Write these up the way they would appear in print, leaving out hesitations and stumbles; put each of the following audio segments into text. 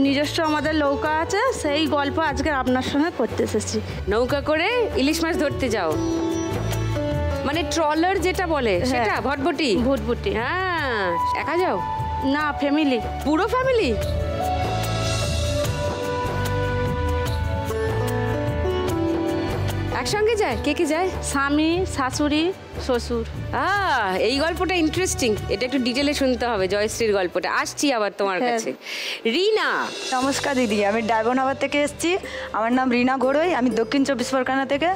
নিজস্ব আমাদের নৌকা আছে, সেই গল্প আজকে আপনার সঙ্গে করতে এসেছি। নৌকা করে ইলিশ মাছ ধরতে যাও, মানে ট্রলার যেটা বলে সেটা? ভটভটি? ভুটভুটি। হ্যাঁ। একা যাও? না, ফ্যামিলি, পুরো ফ্যামিলি। একসঙ্গে যায়? কে কে যায়? স্বামী, শাশুড়ি, শ্বশুর। এই গল্পটা ইন্টারেস্টিং, এটা একটু ডিটেলে শুনতে হবে, জয়শ্রীর গল্পটা। আসছি আবার তোমার কাছে। রিনা। নমস্কার দিদি, আমি ডায়মন্ডহাবার থেকে এসেছি। আমার নাম রিনা ঘোড়ই, আমি দক্ষিণ 24 পরগনা থেকে।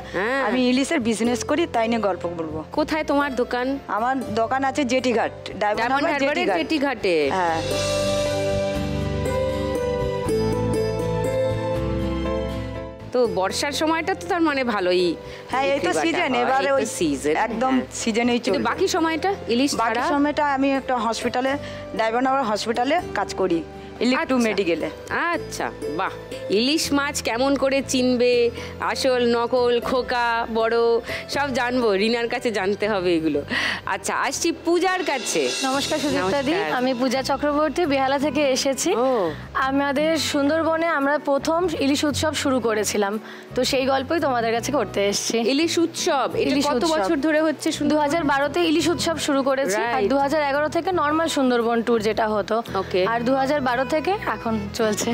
আমি ইলিশের বিজনেস করি, তাই নিয়ে গল্প বলবো। কোথায় তোমার দোকান? আমার দোকান আছে জেটিঘাট, ডায়মন্ডহাবার জেটিঘাটে। হ্যাঁ। তো বর্ষার সময়টা তো তার মানে ভালোই। হ্যাঁ, এই তো সিজন, এবারে ওই সিজন, একদম সিজনেই চলছে। বাকি সময়টা ইলিশ ছাড়া? বাকি সময়টা আমি একটা হসপিটালে, ডায়মন্ডহাবার হসপিটালে কাজ করি, ইলেকট্রো মেডিকেলে। আচ্ছা, বাহ। ইলিশ মাছ কেমন করে চিনবে, আসল নকল খোকা বড় সব জানবো, রিনার কাছে জানতে হবে এগুলো। আচ্ছা, আসছি পূজার কাছে। নমস্কার সুদীপ্তা দি, আমি পূজা চক্রবর্তী, বেহালা থেকে এসেছি। আমাদের সুন্দরবনে আমরা প্রথম ইলিশ উৎসব শুরু করেছিলাম, তো সেই গল্পই তোমাদের কাছে করতে এসেছি। ইলিশ উৎসব কত বছর ধরে হচ্ছে? 2012-তে ইলিশ উৎসব শুরু করেছি, আর 2011 থেকে নর্মাল সুন্দরবন ট্যুর যেটা হতো, আর 2012 থেকে এখন চলছে।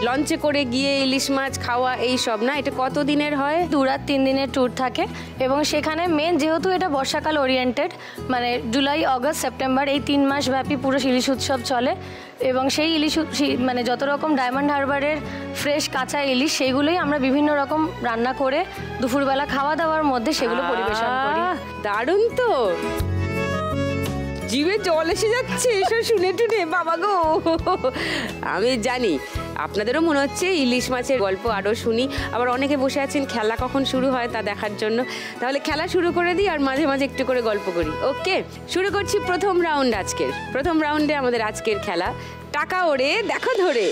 লঞ্চে করে গিয়ে ইলিশ মাছ খাওয়া এই সব না? এটা কত দিনের হয়? 2 রাত 3 দিনের ট্যুর থাকে, এবং সেখানে মেন যেহেতু এটা বর্ষাকাল ওরিয়েন্টেড, মানে জুলাই, অগস্ট, সেপ্টেম্বর এই 3 মাস ব্যাপী পুরো ইলিশ উৎসব চলে। এবং সেই ইলিশ মানে যত রকম ডায়মন্ড হারবারের ফ্রেশ কাঁচা ইলিশ, সেইগুলোই আমরা বিভিন্ন রকম রান্না করে দুপুরবেলা খাওয়া দাওয়ার মধ্যে সেগুলো পরিবেশন করি। দারুণ তো, জিভে জল এসে যাচ্ছে এসব শুনে টুনে। বাবা গো, আমি জানি আপনাদেরও মনে হচ্ছে ইলিশ মাছের গল্প আরও শুনি। আবার অনেকে বসে আছেন খেলা কখন শুরু হয় তা দেখার জন্য। তাহলে খেলা শুরু করে দিই, আর মাঝে মাঝে একটু করে গল্প করি। ওকে, শুরু করছি প্রথম রাউন্ড। আজকের প্রথম রাউন্ডে আমাদের আজকের খেলা টাকা ওড়ে দেখো ধরে।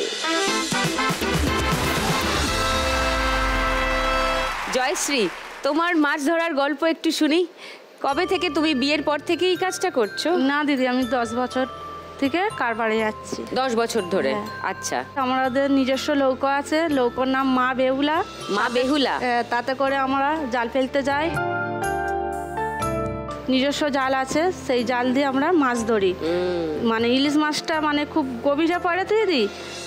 জয়শ্রী, তোমার মাছ ধরার গল্প একটু শুনি। কবে থেকে? তুমি বিয়ের পর থেকে এই কাজটা করছো? না দিদি, আমি 10 বছর থেকে কারবারে যাচ্ছি। 10 বছর ধরে? আচ্ছা। আমাদের নিজস্ব নৌকা আছে, নৌকার নাম মা বেহুলা। মা বেহুলা? তাতে করে আমরা জাল ফেলতে যাই, নিজস্ব জাল আছে, সেই জাল দিয়ে আমরা মাছ ধরি। মানে ইলিশ মাছটা মানে খুব গভীরে পড়ে তো দিদি,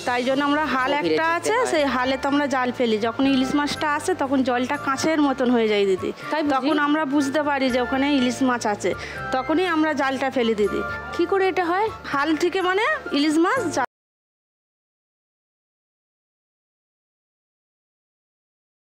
তাই জন্য আমরা হাল একটা আছে, সেই হালে তো আমরা জাল ফেলি। যখন ইলিশ মাছটা আসে তখন জলটা কাঁচের মতন হয়ে যায় দিদি, তখন আমরা বুঝতে পারি যে ওখানে ইলিশ মাছ আছে, তখনই আমরা জালটা ফেলি দিদি। কি করে এটা হয়? হাল থেকে মানে ইলিশ মাছ